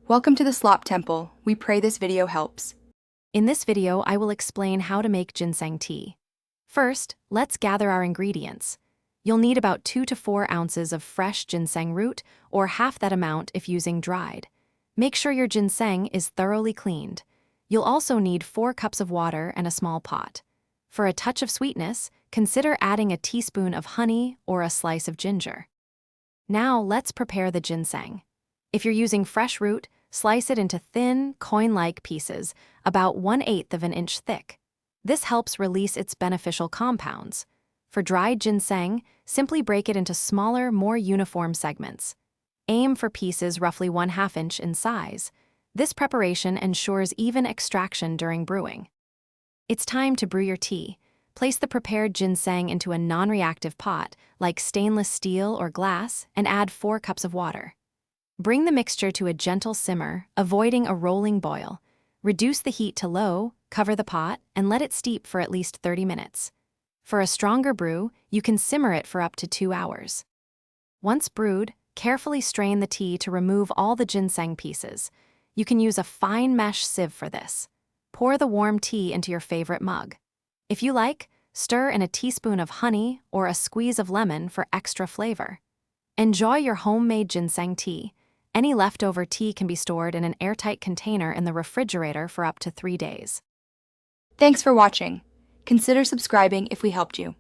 Welcome to the Slop Temple. We pray this video helps. In this video, I will explain how to make ginseng tea. First, let's gather our ingredients. You'll need about 2 to 4 ounces of fresh ginseng root, or half that amount if using dried. Make sure your ginseng is thoroughly cleaned. You'll also need 4 cups of water and a small pot. For a touch of sweetness, consider adding a teaspoon of honey or a slice of ginger. Now let's prepare the ginseng. If you're using fresh root, slice it into thin, coin-like pieces, about 1/8 of an inch thick. This helps release its beneficial compounds. For dried ginseng, simply break it into smaller, more uniform segments. Aim for pieces roughly 1/2 inch in size. This preparation ensures even extraction during brewing. It's time to brew your tea. Place the prepared ginseng into a non-reactive pot, like stainless steel or glass, and add 4 cups of water. Bring the mixture to a gentle simmer, avoiding a rolling boil. Reduce the heat to low, cover the pot, and let it steep for at least 30 minutes. For a stronger brew, you can simmer it for up to 2 hours. Once brewed, carefully strain the tea to remove all the ginseng pieces. You can use a fine mesh sieve for this. Pour the warm tea into your favorite mug. If you like, stir in a teaspoon of honey or a squeeze of lemon for extra flavor. Enjoy your homemade ginseng tea. Any leftover tea can be stored in an airtight container in the refrigerator for up to 3 days. Thanks for watching. Consider subscribing if we helped you.